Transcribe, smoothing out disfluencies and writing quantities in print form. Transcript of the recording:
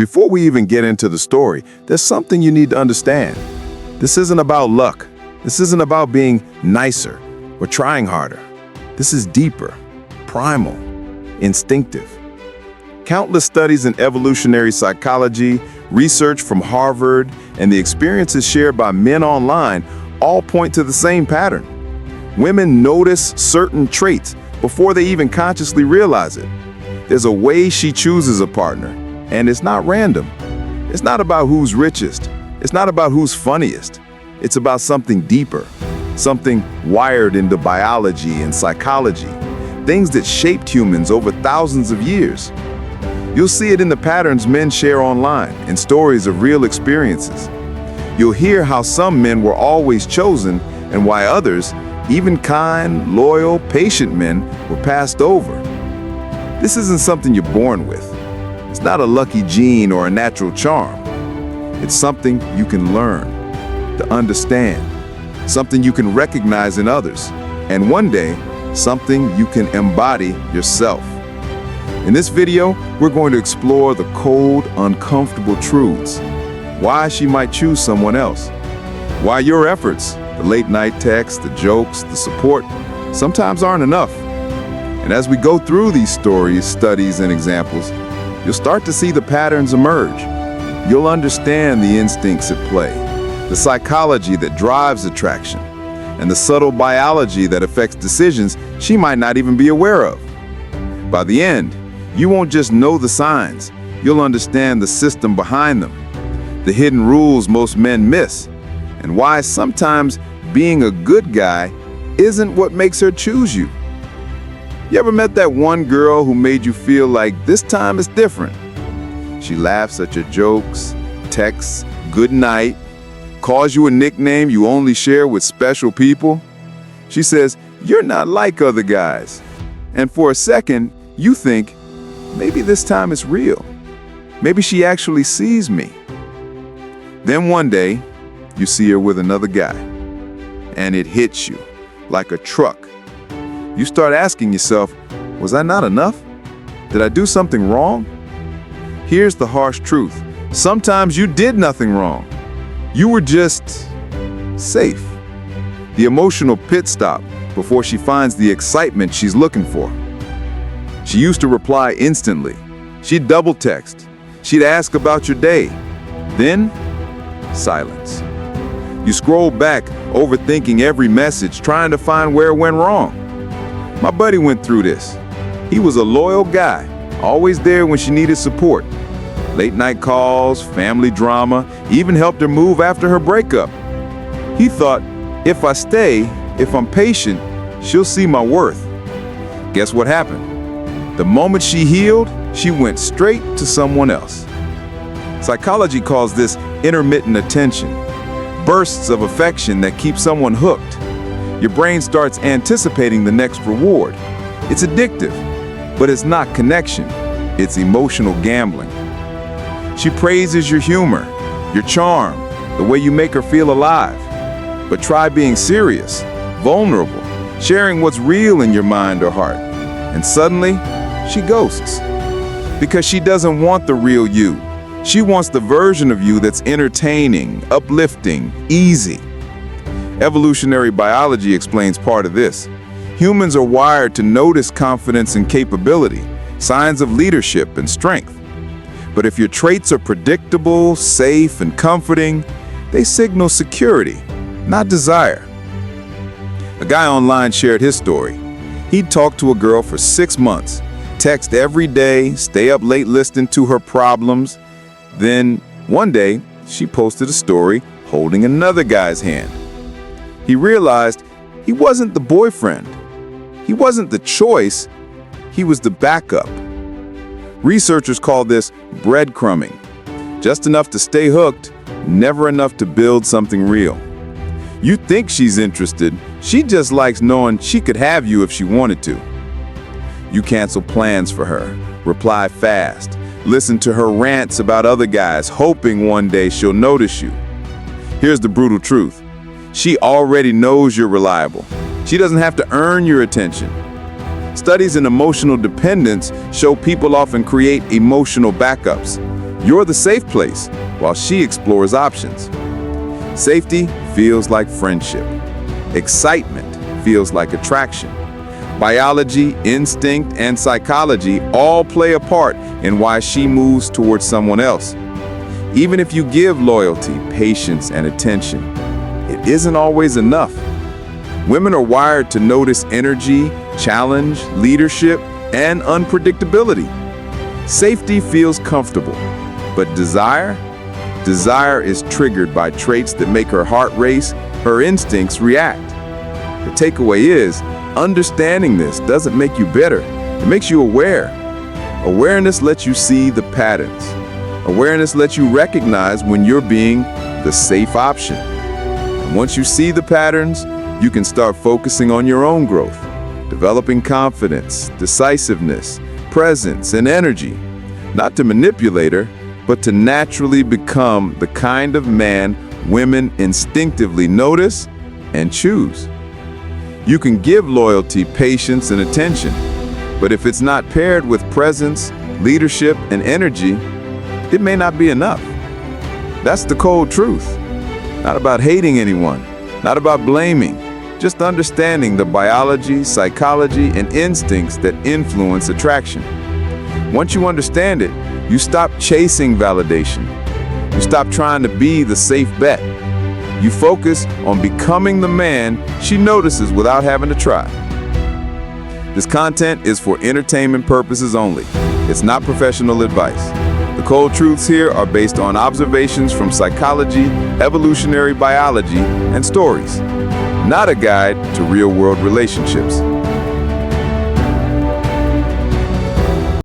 Before we even get into the story, there's something you need to understand. This isn't about luck. This isn't about being nicer or trying harder. This is deeper, primal, instinctive. Countless studies in evolutionary psychology, research from Harvard, and the experiences shared by men online all point to the same pattern. Women notice certain traits before they even consciously realize it. There's a way she chooses a partner, and it's not random. It's not about who's richest. It's not about who's funniest. It's about something deeper, something wired into biology and psychology, things that shaped humans over thousands of years. You'll see it in the patterns men share online, in stories of real experiences. You'll hear how some men were always chosen and why others, even kind, loyal, patient men, were passed over. This isn't something you're born with. It's not a lucky gene or a natural charm. It's something you can learn, to understand, something you can recognize in others, and one day, something you can embody yourself. In this video, we're going to explore the cold, uncomfortable truths. Why she might choose someone else. Why your efforts, the late night texts, the jokes, the support, sometimes aren't enough. And as we go through these stories, studies, and examples, you'll start to see the patterns emerge. You'll understand the instincts at play, the psychology that drives attraction, and the subtle biology that affects decisions she might not even be aware of. By the end, you won't just know the signs, you'll understand the system behind them, the hidden rules most men miss, and why sometimes being a good guy isn't what makes her choose you. You ever met that one girl who made you feel like this time is different? She laughs at your jokes, texts, good night, calls you a nickname you only share with special people. She says, "You're not like other guys." And for a second, you think, maybe this time it's real. Maybe she actually sees me. Then one day, you see her with another guy, and it hits you like a truck. You start asking yourself, was I not enough? Did I do something wrong? Here's the harsh truth. Sometimes you did nothing wrong. You were just safe. The emotional pit stop before she finds the excitement she's looking for. She used to reply instantly. She'd double text. She'd ask about your day. Then, silence. You scroll back, overthinking every message, trying to find where it went wrong. My buddy went through this. He was a loyal guy, always there when she needed support. Late night calls, family drama, even helped her move after her breakup. He thought, if I stay, if I'm patient, she'll see my worth. Guess what happened? The moment she healed, she went straight to someone else. Psychology calls this intermittent attention, bursts of affection that keep someone hooked. Your brain starts anticipating the next reward. It's addictive, but it's not connection. It's emotional gambling. She praises your humor, your charm, the way you make her feel alive. But try being serious, vulnerable, sharing what's real in your mind or heart. And suddenly, she ghosts. Because she doesn't want the real you. She wants the version of you that's entertaining, uplifting, easy. Evolutionary biology explains part of this. Humans are wired to notice confidence and capability, signs of leadership and strength. But if your traits are predictable, safe, and comforting, they signal security, not desire. A guy online shared his story. He'd talked to a girl for 6 months, text every day, stay up late listening to her problems. Then, one day, she posted a story holding another guy's hand. He realized he wasn't the boyfriend. He wasn't the choice. He was the backup. Researchers call this breadcrumbing. Just enough to stay hooked, never enough to build something real. You think she's interested. She just likes knowing she could have you if she wanted to. You cancel plans for her, reply fast, listen to her rants about other guys, hoping one day she'll notice you. Here's the brutal truth. She already knows you're reliable. She doesn't have to earn your attention. Studies in emotional dependence show people often create emotional backups. You're the safe place while she explores options. Safety feels like friendship. Excitement feels like attraction. Biology, instinct, and psychology all play a part in why she moves towards someone else. Even if you give loyalty, patience, and attention, it isn't always enough. Women are wired to notice energy, challenge, leadership, and unpredictability. Safety feels comfortable, but desire is triggered by traits that make her heart race, her instincts react. The takeaway is, understanding this doesn't make you bitter, it makes you aware. Awareness lets you see the patterns. Awareness lets you recognize when you're being the safe option. And once you see the patterns, you can start focusing on your own growth, developing confidence, decisiveness, presence, and energy, not to manipulate her, but to naturally become the kind of man women instinctively notice and choose. You can give loyalty, patience, and attention, but if it's not paired with presence, leadership, and energy, it may not be enough. That's the cold truth. Not about hating anyone, not about blaming, just understanding the biology, psychology, and instincts that influence attraction. Once you understand it, you stop chasing validation. You stop trying to be the safe bet. You focus on becoming the man she notices without having to try. This content is for entertainment purposes only. It's not professional advice. The cold truths here are based on observations from psychology, evolutionary biology, and stories, not a guide to real-world relationships.